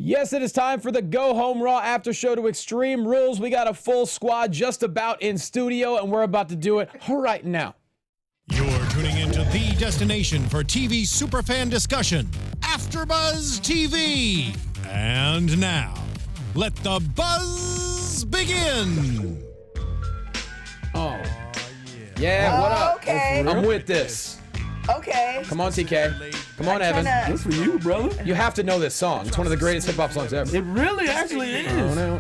Yes, it is time for the Go Home Raw after show to Extreme Rules. We got a full squad just about in studio, and we're about to do it right now. You're tuning into the destination for TV superfan discussion, AFTERBUZZ TV. And now, let the buzz begin. Oh. Yeah, what up? Okay. I'm with this. Okay. Come on, TK. Come on, Evan. Good for you, brother. You have to know this song. It's one of the greatest hip-hop songs ever. It really actually is. No.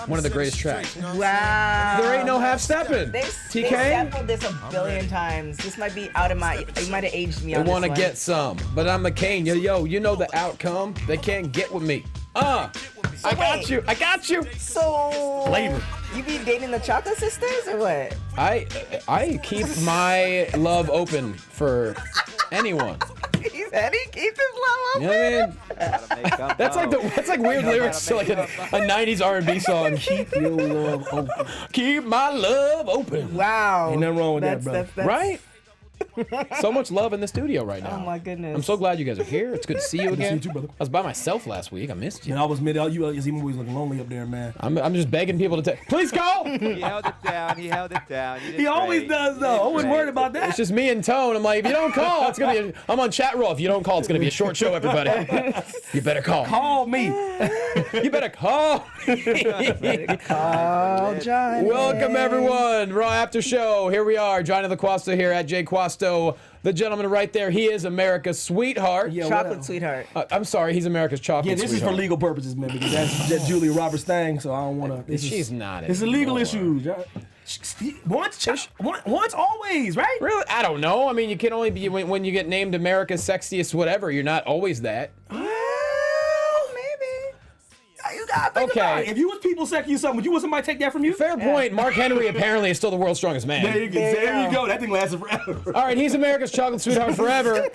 One of the greatest tracks. Wow. There ain't no half-stepping. They TK? sampled this a billion times. This might be out of my. You might have aged me They on this want to one. get some, but I'm McCain. Yo, you know the outcome. They can't get with me. I got you. So. Flavor. You be dating the Chocolate Sisters or what? I keep my love open for anyone. He said he keeps his love open. You know what I mean? That's like weird lyrics to like a 90s R&B song. Keep your love open. Keep my love open. Wow. Ain't nothing wrong with that, brother. Right? So much love in the studio right now. Oh my goodness. I'm so glad you guys are here. It's good to see you Good to see again. you too, brother. I was by myself last week. I missed you. And I was you even was looking lonely up there, man. I'm just begging people to please call. He held it down. He He always does though. I wasn't worried about that. It's just me and Tone. I'm like, if you don't call, it's gonna be. I'm on chat roll. If you don't call, it's gonna be a short show, everybody. You better call. Call me. You better call. Oh, Johnny. Welcome everyone. Raw after show. Here we are. Jonny Loquasto here at J Quasto. The gentleman right there. He is America's sweetheart. Yeah, Chocolate sweetheart. I'm sorry. He's America's chocolate. Yeah, this is for sweetheart. legal purposes, man, because that's Julia Roberts' thing, so I don't want to. She's not. It's a legal anymore. issue. Once, always, right? Really? I don't know. I mean, you can only be when you get named America's sexiest whatever. You're not always that. Well, maybe. You gotta think about it. If you was people sexy or something, would you want somebody to take that from you? Fair point. Mark Henry apparently is still the world's strongest man. There you go. That thing lasted forever. All right, he's America's chocolate sweetheart forever.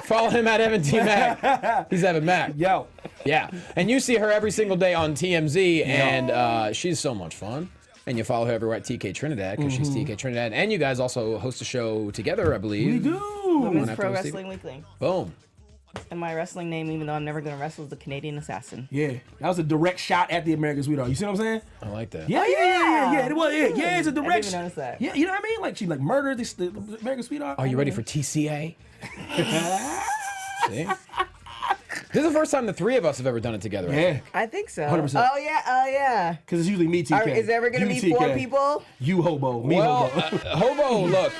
Follow him at Evan T. Mack. He's Evan Mack. Yo. Yeah. And you see her every single day on TMZ, and she's so much fun. And you follow her everywhere at TK Trinidad, because she's TK Trinidad. And you guys also host a show together, I believe. We do. Women's Pro Wrestling Weekly. Boom. And my wrestling name, even though I'm never going to wrestle, is the Canadian Assassin. Yeah. That was a direct shot at the American Sweetheart. You see what I'm saying? I like that. Yeah. It was, yeah, it's a direct I didn't even notice that. Yeah, you know what I mean? Like, she murdered the American Sweetheart. Are you ready for TCA? See? This is the first time the three of us have ever done it together. I Yeah. think. I think so. 100%. Oh, yeah. Because it's usually me, TK. Is there ever going to You, be 4 TK. people? You, Hobo. Me, Well, Hobo. Hobo, look.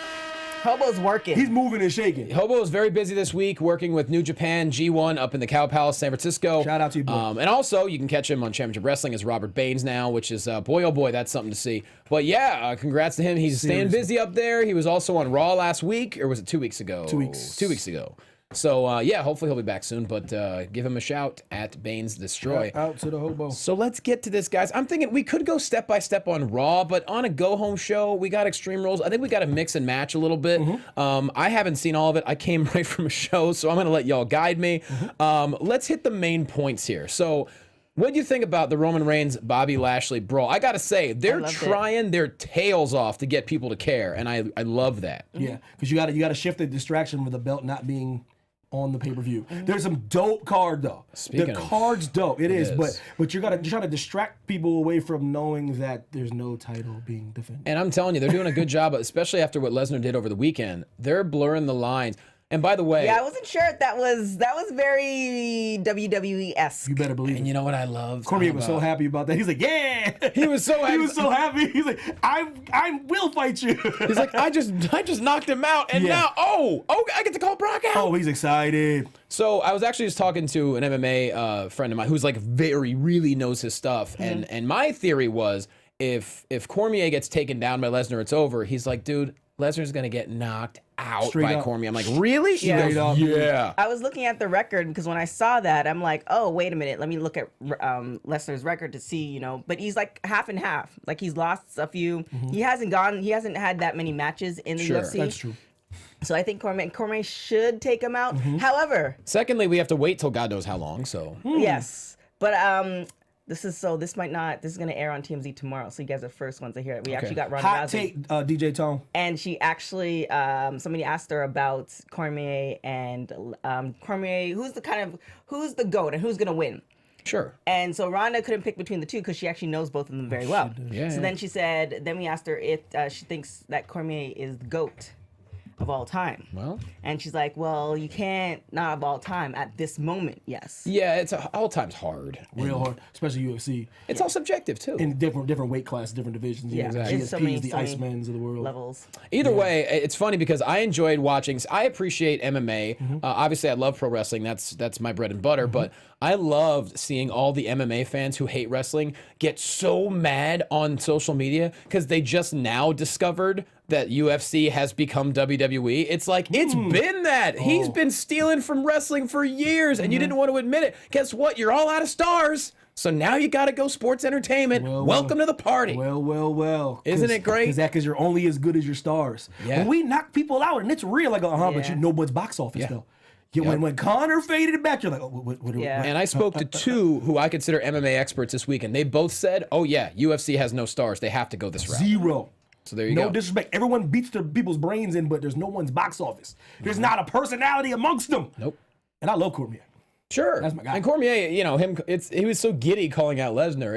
Hobo's working. He's moving and shaking. Hobo is very busy this week working with New Japan G1 up in the Cow Palace, San Francisco. Shout out to you, boy. And also, you can catch him on Championship Wrestling as Robert Baines now, which is, boy, oh boy, that's something to see. But yeah, congrats to him. He's staying busy up there. He was also on Raw last week, or was it 2 weeks ago? 2 weeks. 2 weeks ago. So, yeah, hopefully he'll be back soon, but give him a shout at Baines Destroy. Out to the Hobo. So let's get to this, guys. I'm thinking we could go step by step on Raw, but on a go-home show, we got Extreme Rules. I think we got to mix and match a little bit. I haven't seen all of it. I came right from a show, so I'm going to let y'all guide me. Let's hit the main points here. So what do you think about the Roman Reigns, Bobby Lashley brawl? I got to say, they're trying their tails off to get people to care, and I love that. Yeah, because you got to shift the distraction with the belt not being on the pay-per-view. There's some dope card though. The card's dope. It is. But you're trying to distract people away from knowing that there's no title being defended. And I'm telling you, they're doing a good job, especially after what Lesnar did over the weekend. They're blurring the lines. And by the way, yeah, I wasn't sure if that was very WWE-esque. You better believe it. And you know what I love? Cormier was so happy about that. He's like, yeah. He was so happy. He was so happy. He's like, I will fight you. He's like, I just knocked him out, and now, I get to call Brock out. Oh, he's excited. So I was actually just talking to an MMA friend of mine who's like really knows his stuff, and my theory was if Cormier gets taken down by Lesnar, it's over. He's like, dude, Lesnar's gonna get knocked out Straight by up. Cormier. I'm like, really? Straight up. Yeah. I was looking at the record because when I saw that, I'm like, oh, wait a minute. Let me look at Lesnar's record to see, but he's like half and half. Like he's lost a few. He hasn't had that many matches in the UFC. That's true. So I think Cormier should take him out. However, secondly, we have to wait till God knows how long. So yes, but this is going to air on TMZ tomorrow, so you guys are the first ones to hear it. We actually got Ronda Hot Rousey. take, DJ Tone. And she actually, somebody asked her about Cormier and Cormier, who's the GOAT and who's going to win? Sure. And so Ronda couldn't pick between the two because she actually knows both of them very well. Yeah, so yeah. then she said, then we asked her if she thinks that Cormier is the GOAT of all time. Well. And she's like, well, you can't not of all time at this moment. Yes. Yeah, it's all times hard. Real hard, especially UFC. It's all subjective too. In different weight classes, different divisions. Yeah, You know, it's so GSPs, many the Icemans of the world. levels. Either way, it's funny because I enjoyed watching. I appreciate MMA. Obviously, I love pro wrestling. That's my bread and butter. But I loved seeing all the MMA fans who hate wrestling get so mad on social media because they just now discovered that UFC has become WWE. It's like, it's been that. He's been stealing from wrestling for years, and you didn't want to admit it. Guess what? You're all out of stars. So now you got to go sports entertainment. Welcome to the party. Well. Isn't it great? Because you're only as good as your stars. Yeah. When we knock people out, and it's real, like, but Yeah. you know what's box office, though. Yeah, when Conor faded back, you're like, oh, what Yeah. And I spoke to two who I consider MMA experts this week, and they both said, oh yeah, UFC has no stars. They have to go this route. Zero. So there you No go. disrespect. Everyone beats their people's brains in, but there's no one's box office. There's not a personality amongst them. Nope. And I love Cormier. Sure. That's my guy. And Cormier, you know, he was so giddy calling out Lesnar.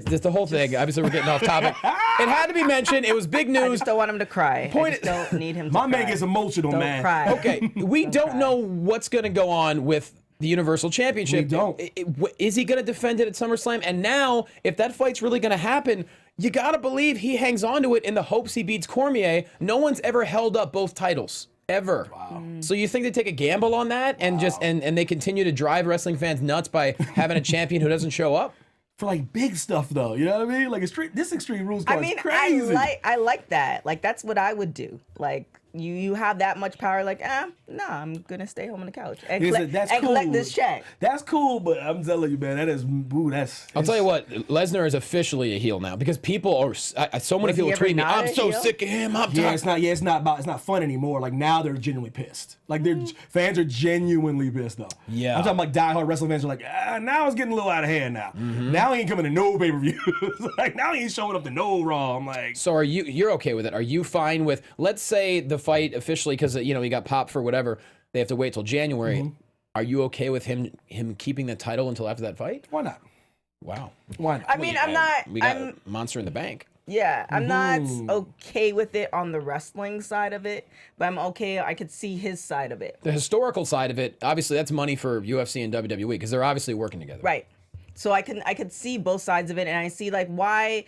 Just the whole thing. Obviously, we're getting off topic. It had to be mentioned. It was big I news. just don't want him to cry. Point I just don't need him to My cry. man gets emotional, Don't man. cry. Okay, we don't know what's going to go on with the Universal Championship. We don't. Is he going to defend it at SummerSlam? And now, if that fight's really going to happen, you got to believe he hangs on to it in the hopes he beats Cormier. No one's ever held up both titles. Ever. Wow. So you think they take a gamble on that and just and they continue to drive wrestling fans nuts by having a champion who doesn't show up? For like big stuff though, you know what I mean? Like this Extreme Rules card I mean, is crazy. I like that. Like that's what I would do. Like you have that much power. Like I'm gonna stay home on the couch and collect this check. That's cool, but I'm telling you, man, I'll tell you what, Lesnar is officially a heel now because people are so many Was he people ever tweeting me. not I'm a so heel? sick of him. I'm Yeah, tired. it's not fun anymore. Like now they're genuinely pissed. Like fans are genuinely pissed though. Yeah. I'm talking like diehard wrestling fans are like, now it's getting a little out of hand now. Now he ain't coming to no pay-per-views. Like now he ain't showing up to no Raw. I'm like, So you're okay with it? Are you fine with, let's say the fight officially, because he got popped for whatever, they have to wait till January. Are you okay with him keeping the title until after that fight? why not? Wow. Why not? I mean, I'm not. We got Monster in the Bank. Yeah, I'm not okay with it on the wrestling side of it, but I'm okay. I could see his side of it. The historical side of it, obviously, that's money for UFC and WWE because they're obviously working together. Right. So I could see both sides of it, and I see like why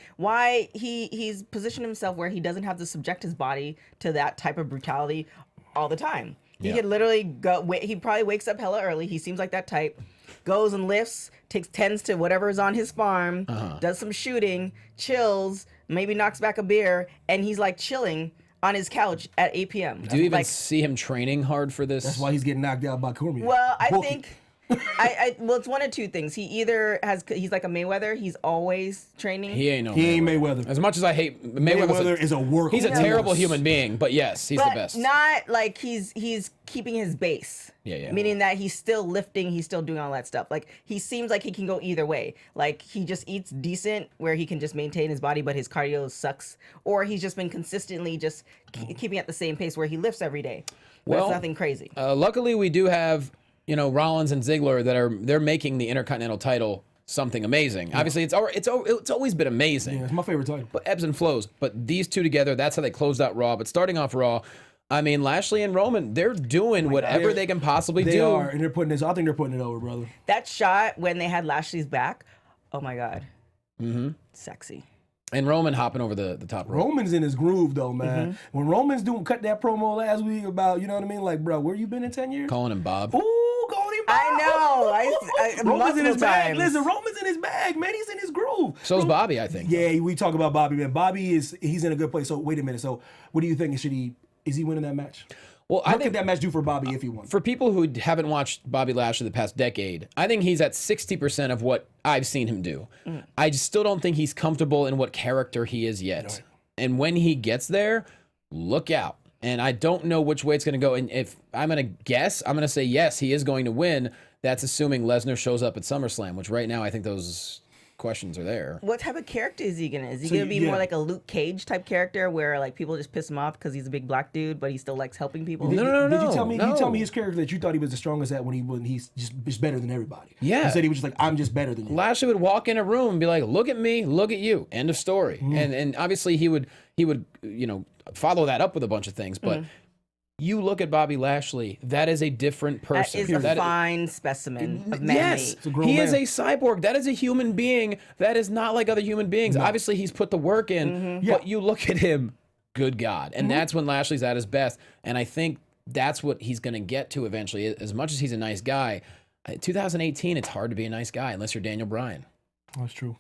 he's positioned himself where he doesn't have to subject his body to that type of brutality all the time. He could literally go. He probably wakes up hella early. He seems like that type. Goes and lifts, tends to whatever is on his farm, does some shooting, chills, maybe knocks back a beer, and he's like chilling on his couch at 8 p.m. Do you even see him training hard for this? That's why he's getting knocked out by Cormier. Well, I think. Well, it's one of two things. He's like a Mayweather. He's always training. He ain't Mayweather. As much as I hate Mayweather is a workhorse. He's a terrible human being, but yes, he's the best. Not like he's keeping his base. Yeah. Meaning that he's still lifting, he's still doing all that stuff. Like he seems like he can go either way. Like he just eats decent, where he can just maintain his body, but his cardio sucks. Or he's just been consistently just keeping at the same pace where he lifts every day. But it's nothing crazy. Luckily, we do have Rollins and Ziggler they're making the Intercontinental title something amazing. Obviously, it's always been amazing. Yeah, it's my favorite title. But ebbs and flows. But these two together, that's how they closed out Raw. But starting off Raw, I mean, Lashley and Roman, they're doing whatever they can possibly do. They are, and they're putting this. I think they're putting it over, brother. That shot when they had Lashley's back, oh my God. Sexy. And Roman hopping over the top rope. Roman's in his groove though, man. When Roman's cut that promo last week about, you know what I mean? Like, bro, where you been in 10 years? Calling him Bob. Ooh, calling him Bob. I know. Roman's in his bag. Times. Listen, Roman's in his bag, man. He's in his groove. So's Bobby, I think. Yeah, we talk about Bobby, man. He's in a good place. So wait a minute. So what do you think? Is he winning that match? Well, What could that match do for Bobby if he won? For people who haven't watched Bobby Lashley the past decade, I think he's at 60% of what I've seen him do. I just still don't think he's comfortable in what character he is yet. And when he gets there, look out. And I don't know which way it's going to go. And if I'm going to guess, I'm going to say yes, he is going to win. That's assuming Lesnar shows up at SummerSlam, which right now I think those questions are there. What type of character is he gonna? Is he So gonna be yeah. more like a Luke Cage type character, where like people just piss him off because he's a big black dude, but he still likes helping people? No, Did you tell me? no. You tell me his character that you thought he was the strongest at when he's just better than everybody. Yeah. He said he was just like, I'm just better than you. Lashley would walk in a room and be like, "Look at me, look at you." End of story. Mm. And obviously he would follow that up with a bunch of things, but. You look at Bobby Lashley, that is a different person. That is a fine specimen of man Yes, meat. grown he man. is a cyborg. That is a human being. That is not like other human beings. Obviously, he's put the work in, but you look at him, good God. And that's when Lashley's at his best. And I think that's what he's going to get to eventually. As much as he's a nice guy, 2018, it's hard to be a nice guy unless you're Daniel Bryan. That's true.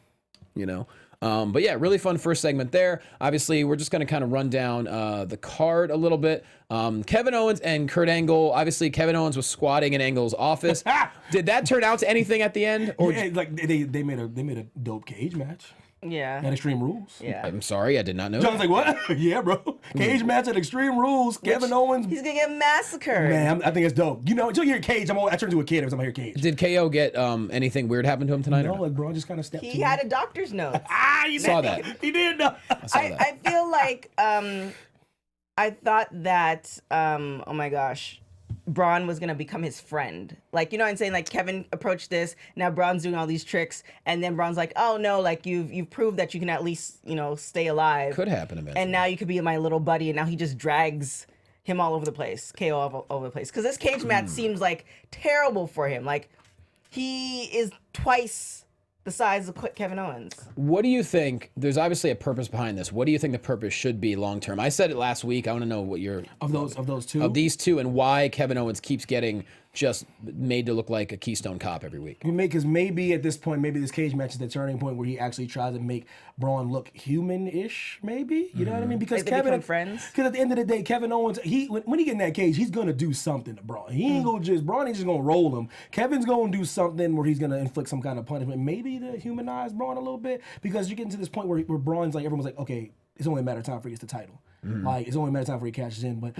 You know? But yeah, really fun first segment there. Obviously, we're just going to kind of run down the card a little bit. Kevin Owens and Kurt Angle. Obviously, Kevin Owens was squatting in Angle's office. Did that turn out to anything at the end? Or Yeah, like they made a dope cage match Yeah. at Extreme Rules. Yeah. I'm sorry, I did not know. John's like, what? Yeah, bro. Cage match at Extreme Rules. Kevin Owens. He's gonna get massacred. Man, I think it's dope. You know, until you hear Cage, I turn into a kid every time I hear Cage. Did KO get anything weird happen to him tonight? No, or no? like Braun just kind of stepped. He to had him. a doctor's note. You Saw that. He did. No. I feel like I thought that oh my gosh, Braun was gonna become his friend. Like, you know what I'm saying? Like, Kevin approached this, now Braun's doing all these tricks, and then Braun's like, oh no, like you've proved that you can at least, stay alive. Could happen eventually. And now you could be my little buddy, and now he just drags him all over the place, KO all over the place. Because this cage match seems like terrible for him. Like, he is twice the size of Kevin Owens. What do you think? There's obviously a purpose behind this. What do you think the purpose should be long term? I said it last week. I want to know what your Of those two. of these two and why Kevin Owens keeps getting just made to look like a Keystone Cop every week. Because maybe at this point, maybe this cage match is the turning point where he actually tries to make Braun look human-ish. Maybe, you know what I mean? Because Like they Kevin, become friends? Because at the end of the day, Kevin Owens, when he get in that cage, he's gonna do something to Braun. He ain't gonna Braun ain't just gonna roll him. Kevin's gonna do something where he's gonna inflict some kind of punishment, maybe to humanize Braun a little bit. Because you're getting to this point where Braun's like, everyone's like, okay, it's only a matter of time for he gets the title. Like, it's only a matter of time before he cashes in, but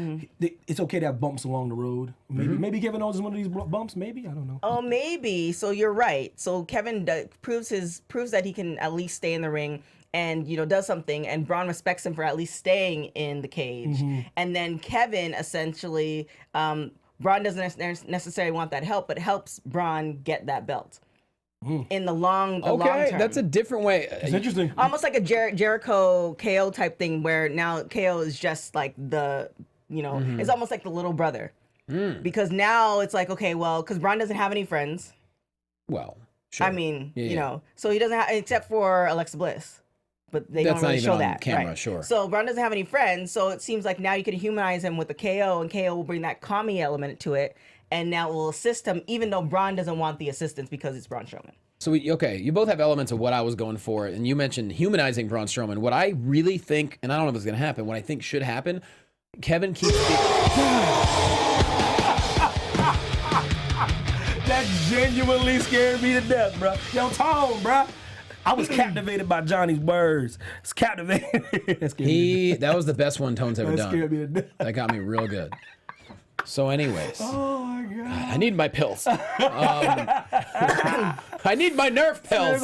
it's okay to have bumps along the road. Maybe Kevin Owens is one of these bumps. Maybe, I don't know. Oh, maybe. So you're right. So Kevin proves that he can at least stay in the ring and does something, and Braun respects him for at least staying in the cage. And then Kevin essentially, Braun doesn't necessarily want that help, but helps Braun get that belt. In the long term. That's a different way. It's interesting. Almost like a Jericho KO type thing, where now KO is just like the, it's almost like the little brother. Because now it's like, okay, well, because Braun doesn't have any friends. Well, sure. I mean, Yeah. so he doesn't have, except for Alexa Bliss. But they That's don't not really even show on that. camera, right. sure. So Braun doesn't have any friends, so it seems like now you can humanize him with the KO, and KO will bring that commie element to it, and now it will assist him, even though Braun doesn't want the assistance because it's Braun Strowman. So you both have elements of what I was going for, and you mentioned humanizing Braun Strowman. What I really think, and I don't know if it's going to happen, what I think should happen, Kevin keeps... That genuinely scared me to death, bro. Yo, Tom, bro. I was captivated by Johnny's words. It's captivated. That was the best one Tone's ever That scared me to done. death. That got me real good. So anyways, Oh my god. I need my pills. I need my Nerf pills.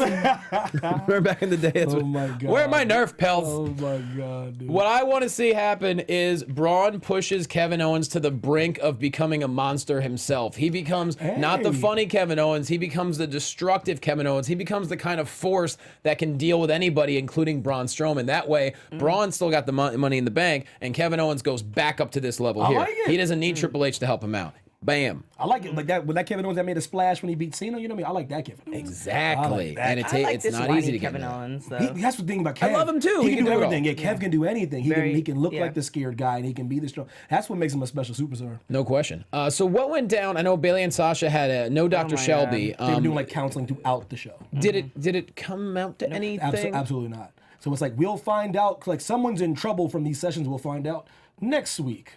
Remember back in the day? That's Oh my God. Where are my Nerf pills? Oh my god, dude. What I want to see happen is Braun pushes Kevin Owens to the brink of becoming a monster himself. He becomes not the Hey. funny Kevin Owens. He becomes the destructive Kevin Owens. He becomes the kind of force that can deal with anybody, including Braun Strowman. That way, Braun still got the money in the bank, and Kevin Owens goes back up to this level here. like it. He doesn't need Triple H to help him out. Bam. I like it like that. With that Kevin Owens that made a splash when he beat Cena, you know me. I like that Kevin Owens. Exactly. I like that. And I like it's this not whiny easy to get Kevin there. Owens, though. That's the thing about Kev. love him too. He He can can do do it everything. all. Yeah, Kev can do anything. He can look yeah. like the scared guy, and he can be the strong. That's what makes him a special superstar. No question. So what went down? I know Bailey and Sasha had a no Dr. my Shelby. They were doing like counseling throughout the show. Did it come out to anything? Absolutely not. So it's like we'll find out. Like someone's in trouble from these sessions. We'll find out next week.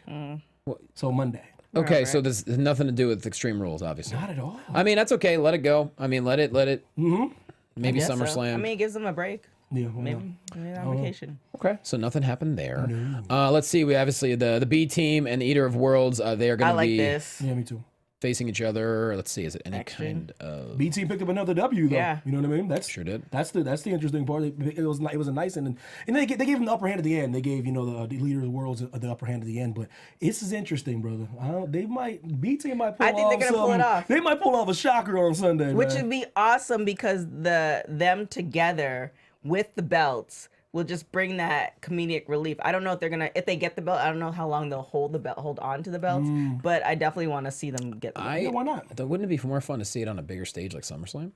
So Monday. Okay, so there's nothing to do with Extreme Rules, obviously. Not at all. I mean, that's okay. Let it go. I mean, let it. Maybe So, SummerSlam. I mean, it gives them a break. Yeah, well, Maybe on vacation. Okay, so nothing happened there. Let's see. We obviously the B team and the Eater of Worlds. They are going I to like be. this. yeah, me too. facing each other. Let's see, is it any Action. kind of... BT picked up another W though. Yeah. You know what I mean? That's Sure did. That's the interesting part. It was a nice and they gave him the upper hand at the end. They gave the leader of the world the upper hand at the end. But this is interesting, brother. BT might pull I think off they're gonna pull it off. They might pull off a shocker on Sunday, Which man. would be awesome because them together with the belts will just bring that comedic relief. I don't know if they get the belt, I don't know how long they'll hold on to the belts, but I definitely want to see them get the belt. Yeah, why not? Wouldn't it be more fun to see it on a bigger stage like SummerSlam?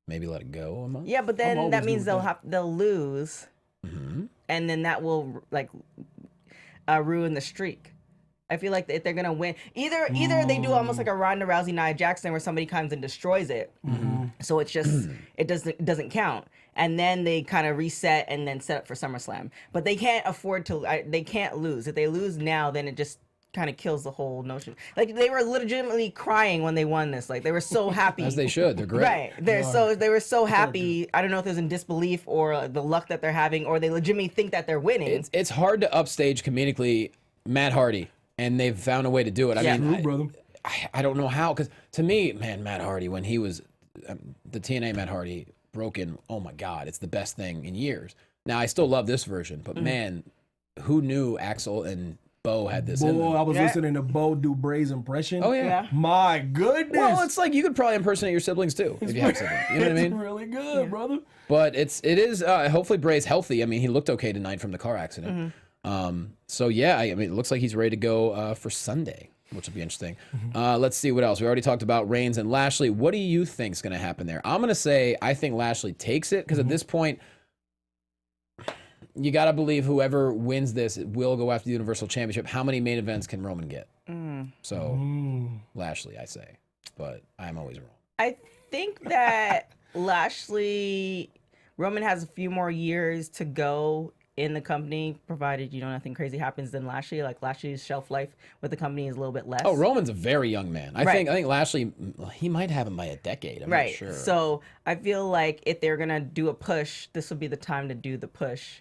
Maybe let it go a month? Yeah, but then always that good means with they'll lose, and then that will ruin the streak. I feel like if they're gonna win, either they do almost like a Ronda Rousey Nia Jackson where somebody comes and destroys it, so it's just it doesn't count, and then they kind of reset and then set up for SummerSlam. But they can't afford to. They can't lose. If they lose now, then it just kind of kills the whole notion. Like they were legitimately crying when they won this. Like they were so happy. As they should. They're great. Right. They were so happy. I don't know if it was in disbelief or the luck that they're having, or they legitimately think that they're winning. It's hard to upstage comedically Matt Hardy, and they've found a way to do it. I mean, True, brother. I don't know how, because to me, man, Matt Hardy, when he was the TNA Matt Hardy broken, oh my God, it's the best thing in years. Now I still love this version, but man, who knew Axel and Bo had this in them? Boy, I was listening to Bo do Bray's impression. Oh yeah. My goodness. Well, it's like you could probably impersonate your siblings too if you have siblings. You know what I mean? It's really good, brother. But it is hopefully Bray's healthy. I mean, he looked okay tonight from the car accident. So yeah, I mean, it looks like he's ready to go for Sunday, which will be interesting. Let's see what else. We already talked about Reigns and Lashley. What do you think is going to happen there? I'm going to say I think Lashley takes it because at this point, you got to believe whoever wins this will go after the Universal Championship. How many main events can Roman get? So Lashley, I say, but I'm always wrong. I think that Roman has a few more years to go in the company, provided nothing crazy happens. Then Lashley, like Lashley's shelf life with the company is a little bit less. Oh, Roman's a very young man. I think Lashley, he might have him by a decade. I'm not sure. So I feel like if they're gonna do a push, this will be the time to do the push,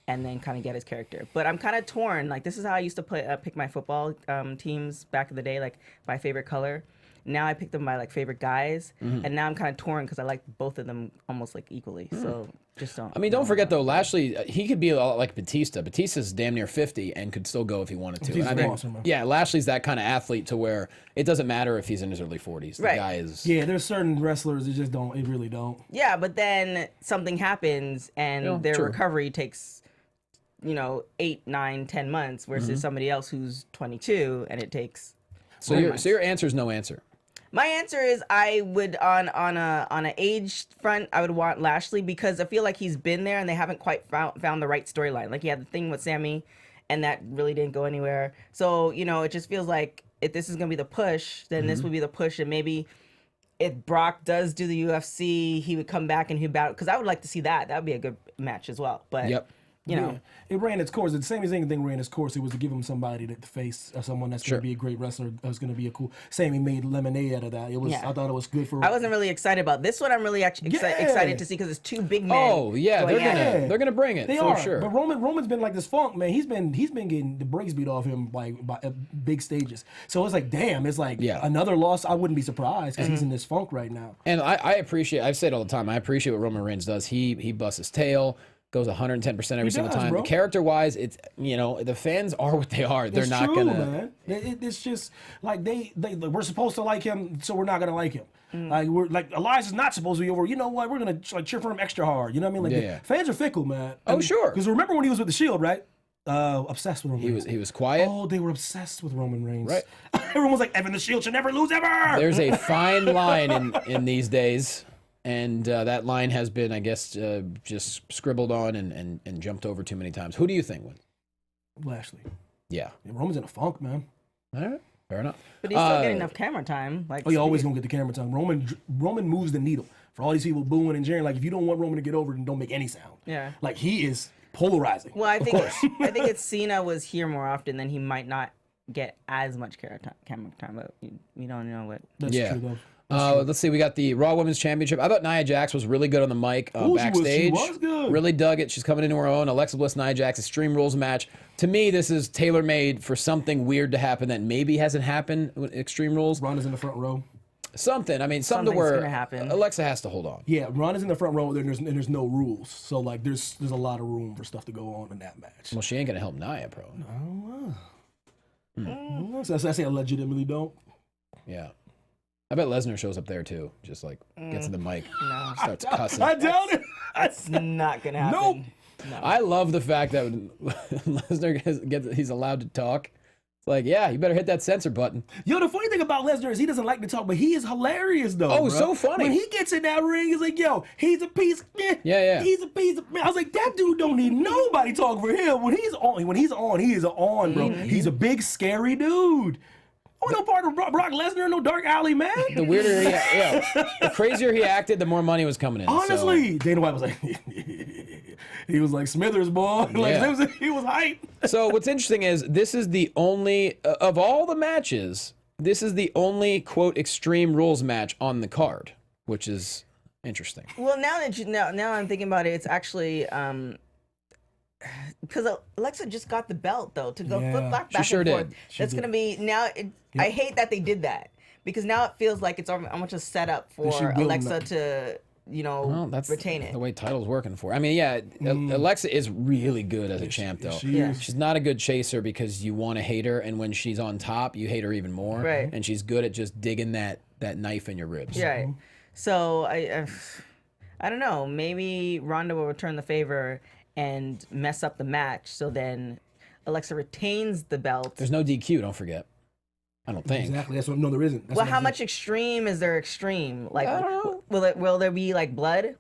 and then kind of get his character. But I'm kind of torn. Like this is how I used to pick my football teams back in the day, like my favorite color. Now I picked them by like favorite guys, and now I'm kind of torn because I like both of them almost like equally. So just don't. I mean, don't forget though, Lashley, he could be a lot like Batista. Batista's damn near 50 and could still go if he wanted to. Batista's And I think, awesome, man. yeah, Lashley's that kind of athlete to where it doesn't matter if he's in his early 40s. The guy is. Yeah, there's certain wrestlers that just don't. It really don't. Yeah, but then something happens and their recovery takes, 8, 9, 10 months versus somebody else who's 22 and it takes. So your answer is no answer. My answer is I would on a age front I would want Lashley because I feel like he's been there and they haven't quite found the right storyline. Like he had the thing with Sammy, and that really didn't go anywhere. So it just feels like if this is gonna be the push, then this would be the push, and maybe if Brock does do the UFC, he would come back and he'd battle because I would like to see that. That would be a good match as well. But it ran its course. The same thing ran its course. It was to give him somebody to face someone that's going to be a great wrestler. That's going to be a cool. Sammy made lemonade out of that. It was. I thought it was good for. I wasn't really excited about this one. I'm really actually excited to see because it's two big men. Oh yeah, they're gonna bring it. They for are. Sure. But Roman's been like this funk man. He's been getting the brakes beat off him by big stages. So it's like damn. It's like another loss. I wouldn't be surprised because he's in this funk right now. And I appreciate. I've said all the time. I appreciate what Roman Reigns does. He busts his tail. Goes 110% every single time. Bro. Character-wise, it's the fans are what they are. They're not true, gonna. Man. It's just like they we're supposed to like him, so we're not gonna like him. Like we're like Elias is not supposed to be over. You know what? We're gonna like cheer for him extra hard. You know what I mean? Like fans are fickle, man. Oh sure. Because remember when he was with the Shield, right? Obsessed with Roman. He was quiet. Oh, they were obsessed with Roman Reigns. Right. Everyone was like, Evan the Shield should never lose ever. There's a fine line in these days. And that line has been, I guess, just scribbled on and jumped over too many times. Who do you think wins? Lashley. Yeah. Roman's in a funk, man. All right. Fair enough. But he's still getting enough camera time. Like you always gonna get the camera time. Roman moves the needle. For all these people booing and cheering, like if you don't want Roman to get over, then don't make any sound. Yeah. Like he is polarizing. Well, I think if Cena was here more often, then he might not get as much camera time. But we don't know what. That's true though. Let's see. We got the Raw Women's Championship. I thought Nia Jax was really good on the mic backstage. She was good. Really dug it. She's coming into her own. Alexa Bliss, Nia Jax, Extreme Rules match. To me, this is tailor-made for something weird to happen that maybe hasn't happened with Extreme Rules. Ronda's in the front row. Something. I mean, something Something's where gonna happen. Alexa has to hold on. Yeah, Ronda's in the front row, and there's no rules. So, like, there's a lot of room for stuff to go on in that match. Well, she ain't gonna help Nia, bro. So I say I legitimately don't. Yeah. I bet Lesnar shows up there too. Just like gets in the mic, No. starts cussing. I doubt it. It's not gonna happen. Nope. I love the fact that when Lesnar he's allowed to talk. It's like, yeah, you better hit that censor button. Yo, the funny thing about Lesnar is he doesn't like to talk, but he is hilarious though. Oh, bro. so funny. When he gets in that ring, he's like, yo, he's a piece. Yeah. He's a piece of. I was like, that dude don't need nobody talking for him. When he's on, he is on, bro. He's a big, scary dude. Oh, no part of Brock Lesnar, no dark alley, man. The weirder the crazier he acted, the more money was coming in. Honestly, Dana White was like, he was like Smithers, boy. Like Yeah. he was hype. So what's interesting is this is the only of all the matches, this is the only quote Extreme Rules match on the card, which is interesting. Well, now I'm thinking about it, it's actually because Alexa just got the belt though to go flip back and sure forth. did. That's gonna be now. I hate that they did that because now it feels like it's almost a setup for Alexa to Well, that's retain it. the way title's working for. I mean, yeah, Alexa is really good as a champ, though. She's not a good chaser because you want to hate her, and when she's on top, you hate her even more. Right. And she's good at just digging that knife in your ribs. Right. So I don't know. Maybe Ronda will return the favor and mess up the match, so then Alexa retains the belt. There's no DQ, don't forget. I don't think. Exactly. That's what. No, there isn't. That's Well, what how I'm much extreme is there extreme? Like, I don't will there be like blood?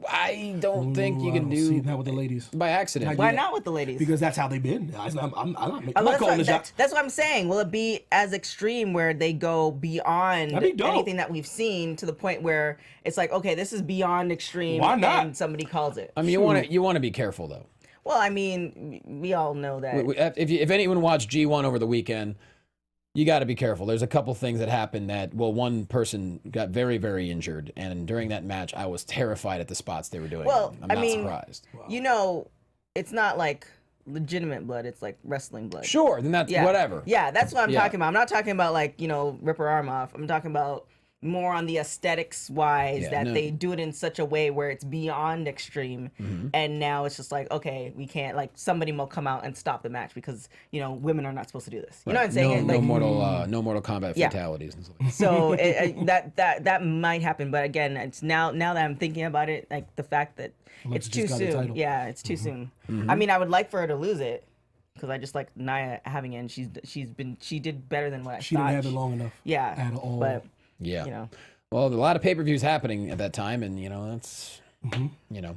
I don't think you I can don't see do that with the ladies. by accident. Why not with the ladies? Because that's how they've been. I'm not That's calling the shots. that's what I'm saying. Will it be as extreme where they go beyond That'd be dope. anything that we've seen to the point where it's like, okay, this is beyond extreme, Why not? and somebody calls it? I mean, you want to be careful though. Well, I mean, we all know that. If anyone watched G1 over the weekend, you got to be careful. There's a couple things that happened that, well, one person got very, very injured, and during that match, I was terrified at the spots they were doing. Well, I'm I not mean, surprised. It's not like legitimate blood. It's like wrestling blood. Sure, then that's whatever. Yeah, that's what I'm Yeah. talking about. I'm not talking about like, rip her arm off. I'm talking about more on the aesthetics wise they do it in such a way where it's beyond extreme, and now it's just like, okay, we can't, like, somebody will come out and stop the match because women are not supposed to do this. You know what I'm saying? No Mortal Kombat fatalities and stuff like that. So that might happen, but again, it's now that I'm thinking about it, like the fact that it's too just got the soon. title. Yeah, it's too soon. I mean, I would like for her to lose it because I just like Nia having it, and she did better than what I She thought. didn't have it long enough. Yeah, At all. but Yeah. Well, a lot of pay-per-views happening at that time, and that's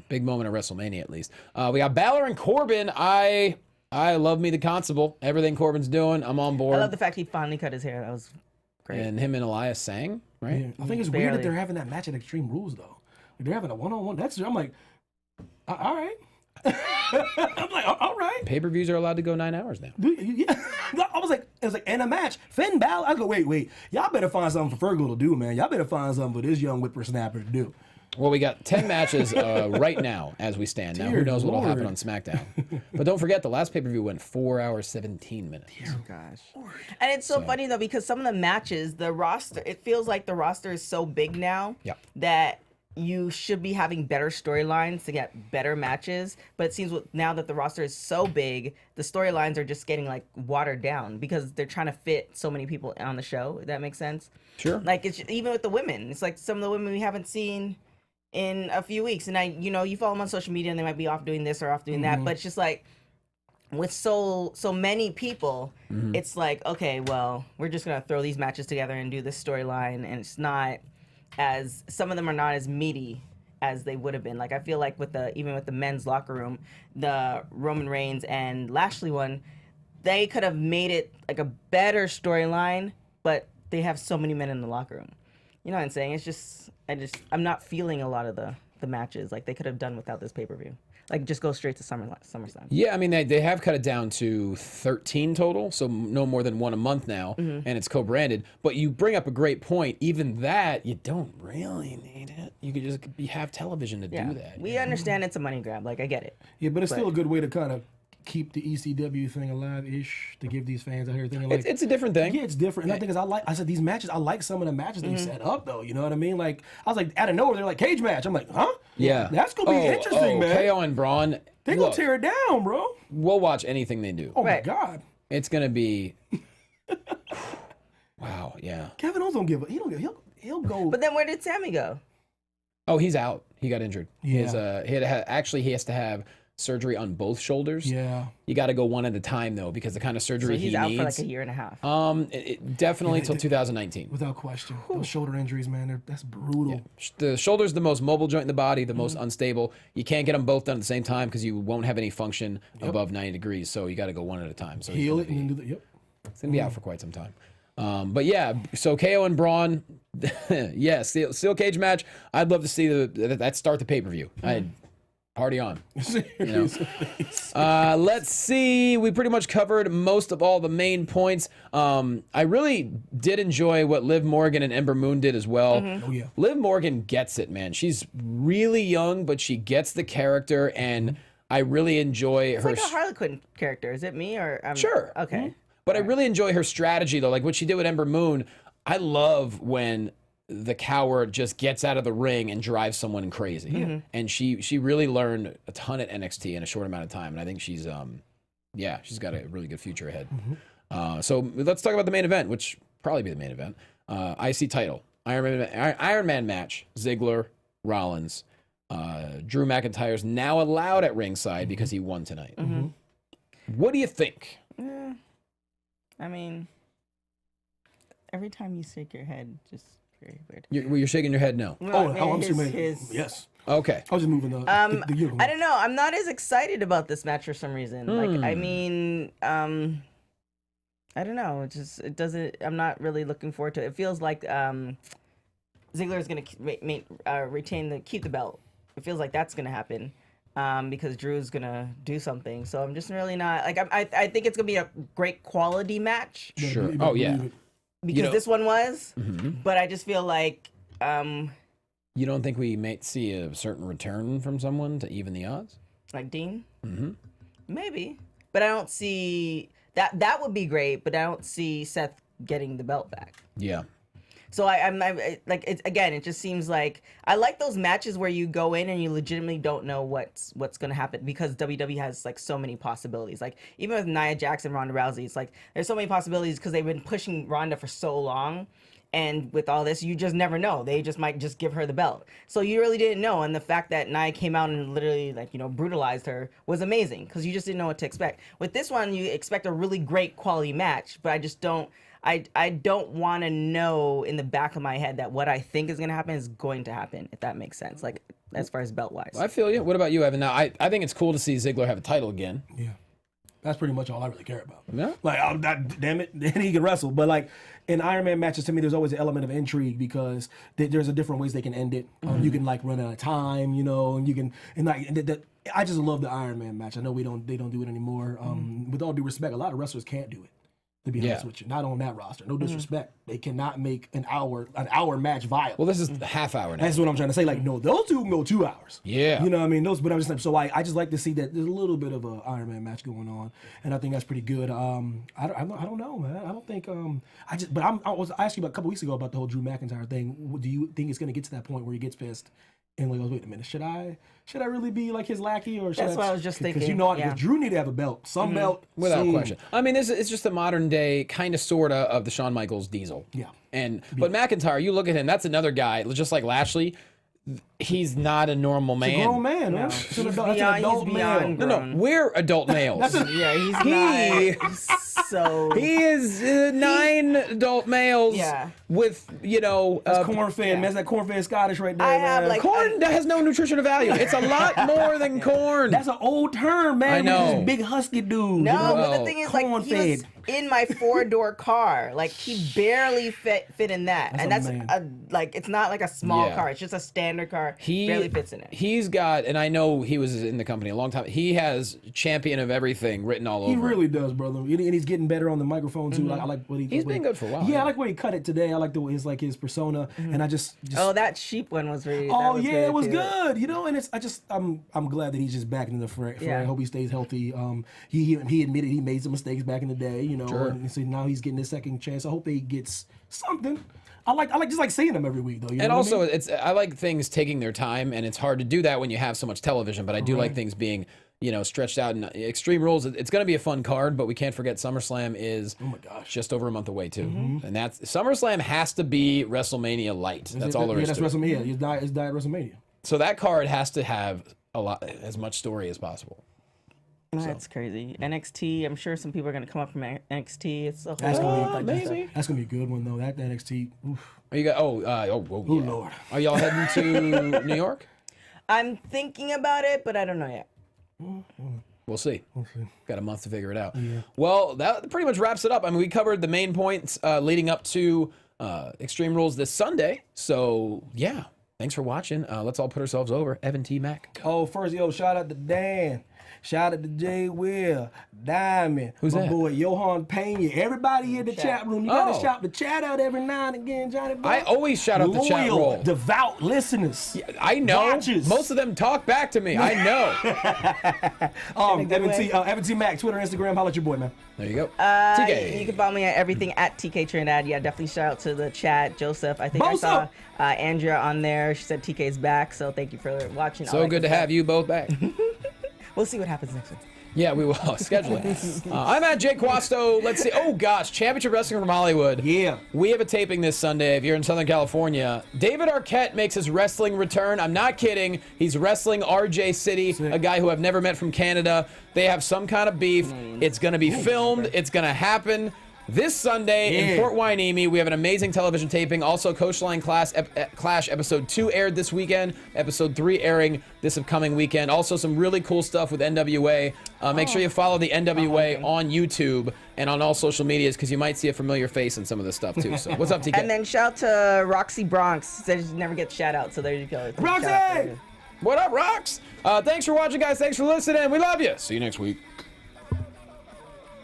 big moment of WrestleMania at least. We got Balor and Corbin. I love me the Constable. Everything Corbin's doing, I'm on board. I love the fact he finally cut his hair. That was great. And him and Elias sang, right? Yeah. I think it's weird Barely. that they're having that match at Extreme Rules though. Like, they're having a one-on-one. I'm like, all right. I'm like, all right. Pay-per-views are allowed to go 9 hours now. Yeah. It was like, and a match. Finn Balor. I go, wait. Y'all better find something for Fergal to do, man. Y'all better find something for this young whippersnapper to do. Well, we got 10 matches right now as we stand. Now, who Dear knows what'll happen Lord. on SmackDown? But don't forget, the last pay-per-view went 4 hours, 17 minutes. Oh gosh. And it's so funny though because some of the matches, the roster, it feels like the roster is so big now that you should be having better storylines to get better matches. But it seems now that the roster is so big, the storylines are just getting like watered down because they're trying to fit so many people on the show. If that makes sense. Sure. Like it's even with the women, it's like some of the women we haven't seen in a few weeks, and you follow them on social media and they might be off doing this or off doing that, but it's just like with so many people, it's like, okay, well, we're just gonna throw these matches together and do this storyline, and it's not as, some of them are not as meaty as they would have been. Like I feel like even with the men's locker room, the Roman Reigns and Lashley one, they could have made it like a better storyline, but they have so many men in the locker room. You know what I'm saying? It's just I'm not feeling a lot of the the matches. Like they could have done without this pay-per-view. Like just go straight to SummerSlam. Yeah, I mean they have cut it down to 13 total, so no more than one a month now, and it's co-branded. But you bring up a great point. Even that, you don't really need it. You could just have television to do that. We understand it's a money grab. Like I get it. Yeah, but it's still a good way to kind of keep the ECW thing alive-ish, to give these fans out here thinking like It's a different thing. Yeah, it's different. And the thing is, I said these matches, I like some of the matches they set up though. You know what I mean? Like I was like, out of nowhere, they're like cage match. I'm like, huh? Yeah, That's gonna be interesting, man. KO and Braun. They gonna tear it down, bro. We'll watch anything they do. Oh my God. It's gonna be. Wow. Yeah. Kevin Owens don't give a. He don't give. He'll go. But then where did Sammy go? Oh, he's out. He got injured. Yeah. He has to have surgery on both shoulders. Yeah. You got to go one at a time though, because the kind of surgery So he's he out needs. for like a year and a half. Definitely till 2019. Without question, those shoulder injuries, man, that's brutal. The shoulder's the most mobile joint in the body, the most unstable. You can't get them both done at the same time because you won't have any function above 90 degrees. So you got to go one at a time. So Heal it and then do the. Yep. it's gonna be out for quite some time. But yeah, so KO and Braun, yeah, steel cage match. I'd love to see that start the pay-per-view. I'd party on. You know? Let's see. We pretty much covered most of all the main points. I really did enjoy what Liv Morgan and Ember Moon did as well. Oh yeah. Liv Morgan gets it, man. She's really young, but she gets the character, and I really enjoy her. It's like a Harley Quinn character. Is it me or Sure. Okay. But I really enjoy her strategy, though. Like what she did with Ember Moon, I love when the coward just gets out of the ring and drives someone crazy. And she really learned a ton at NXT in a short amount of time. And I think she's got a really good future ahead. So let's talk about the main event, which probably be the main event. IC title, Iron Man match, Ziggler, Rollins. Drew McIntyre's now allowed at ringside because he won tonight. What do you think? I mean, every time you shake your head, just very weird. You're shaking your head no. I'm assuming. Yes. Okay. I was just moving the uniform. I don't know. I'm not as excited about this match for some reason. Like, I mean, I don't know. It doesn't. I'm not really looking forward to it. It feels like Ziggler is gonna keep the belt. It feels like that's gonna happen. Because Drew's gonna do something, so I'm just really not like. I think it's gonna be a great quality match. Sure. Oh yeah. Because this one was, but I just feel like. You don't think we might see a certain return from someone to even the odds? Like Dean? Maybe, but I don't see that. That would be great, but I don't see Seth getting the belt back. Yeah. So I'm like, it's again, it just seems like I like those matches where you go in and you legitimately don't know what's gonna happen, because WWE has like so many possibilities. Like even with Nia Jax and Ronda Rousey, it's like there's so many possibilities because they've been pushing Ronda for so long, and with all this, you just never know. They just might just give her the belt. So you really didn't know, and the fact that Nia came out and literally brutalized her was amazing because you just didn't know what to expect. With this one, you expect a really great quality match, but I just don't. I don't want to know in the back of my head that what I think is going to happen is going to happen, if that makes sense, like as far as belt-wise. I feel you. What about you, Evan? Now, I think it's cool to see Ziggler have a title again. Yeah. That's pretty much all I really care about. Yeah. Like, damn it, then he can wrestle. But like in Iron Man matches, to me, there's always an element of intrigue because there's a different ways they can end it. You can like run out of time, and you can I just love the Iron Man match. I know they don't do it anymore. With all due respect, a lot of wrestlers can't do it. To be honest with you, not on that roster. No disrespect, they cannot make an hour match viable. Well, this is a half hour now. That's what I'm trying to say. Like, no, those two can go 2 hours. Yeah, you know what I mean. But I'm just like, so I just like to see that there's a little bit of a Iron Man match going on, and I think that's pretty good. I don't know, man. I don't think I was asking about a couple weeks ago about the whole Drew McIntyre thing. Do you think it's going to get to that point where he gets pissed? And like, wait a minute, should I really be like his lackey, or should That's what I was just thinking. Because Drew need to have a belt, some belt, without soon. question. I mean, it's just a modern day kind of sorta of the Shawn Michaels Diesel. Yeah. But McIntyre, you look at him, that's another guy, just like Lashley. He's not a normal man. He's a grown man. No. He's That's an adult beyond male. grown. No, we're adult males. Yeah, he's not. So He is 9 adult males with, That's corn-fed, man. That's that corn-fed Scottish right there, I man. have, like, corn that has no nutritional value. It's a lot more than corn. That's an old term, man. I know. This big husky dude. No, you know? but the thing is, like, corn-fed. in my 4-door car. Like he barely fit in that, and that's like it's not like a small car. It's just a standard car. He barely fits in it. He's got, and I know he was in the company a long time. He has champion of everything written all over. He really does, brother. And he's getting better on the microphone too. I like what he's been good for a while. Yeah, I like where he cut it today. I like the way his persona, and I just that sheep one was really. Oh yeah, it was good. You know, and I'm glad that he's just back in the front. I hope he stays healthy. He admitted he made some mistakes back in the day. You know, and so now he's getting his second chance. I hope he gets something. I like seeing him every week though. You know and also, I mean? I like things taking their time, and it's hard to do that when you have so much television. But I do like things being stretched out. And Extreme Rules, it's going to be a fun card, but we can't forget SummerSlam is just over a month away too. And that's SummerSlam has to be WrestleMania light. That's all there is. That's to WrestleMania. It. It's diet WrestleMania. So that card has to have as much story as possible. That's crazy. NXT, I'm sure some people are going to come up from NXT. It's a That's whole gonna be a good one though. That NXT. Oof. Are you Lord. Are y'all heading to New York? I'm thinking about it, but I don't know yet. We'll see. Got a month to figure it out. Yeah. Well, that pretty much wraps it up. I mean, we covered the main points leading up to Extreme Rules this Sunday. So, yeah. Thanks for watching. Let's all put ourselves over. Evan T. Mack. Oh, first, shout out to Dan. Shout out to Jay Will, Diamond, who's my that? boy Johan Pena, everybody in the chat room. You gotta shout the chat out every now and again, Johnny boy. I always shout out the chat room. Loyal, devout listeners. Yeah, I know. Watchers. Most of them talk back to me. I know. Evan T. Mack, Twitter, Instagram. Holla at your boy, man. There you go. TK. You can follow me at everything at TK Trinidad. Yeah, definitely shout out to the chat. Joseph, I think I saw Andrea on there. She said TK's back, so thank you for watching. So good to have you both back. We'll see what happens next week. Yeah, we will. Schedule it. I'm at Jake Quasto. Let's see. Oh, gosh. Championship Wrestling from Hollywood. Yeah. We have a taping this Sunday if you're in Southern California. David Arquette makes his wrestling return. I'm not kidding. He's wrestling RJ City, a guy who I've never met from Canada. They have some kind of beef. It's going to be filmed. It's going to happen. This Sunday in Fort Hueneme, we have an amazing television taping. Also, Coachline Clash Episode 2 aired this weekend. Episode 3 airing this upcoming weekend. Also, some really cool stuff with NWA. Make sure you follow the NWA on YouTube and on all social medias because you might see a familiar face in some of this stuff, too. So, what's up, TK? And then shout out to Roxy Bronx. Says she never gets shout out, so there you go. Roxy! What up, Rox? Thanks for watching, guys. Thanks for listening. We love you. See you next week.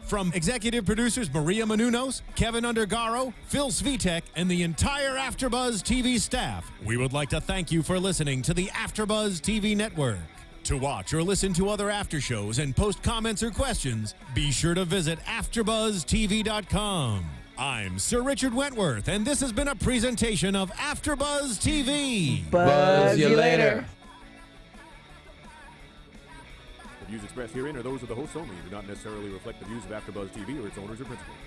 From executive producers Maria Menounos, Kevin Undergaro, Phil Svitek, and the entire AfterBuzz TV staff, we would like to thank you for listening to the AfterBuzz TV network. To watch or listen to other after shows and post comments or questions, be sure to visit AfterBuzzTV.com. I'm Sir Richard Wentworth, and this has been a presentation of AfterBuzz TV. Buzz you later. The views expressed herein are those of the hosts only and do not necessarily reflect the views of AfterBuzz TV or its owners or principals.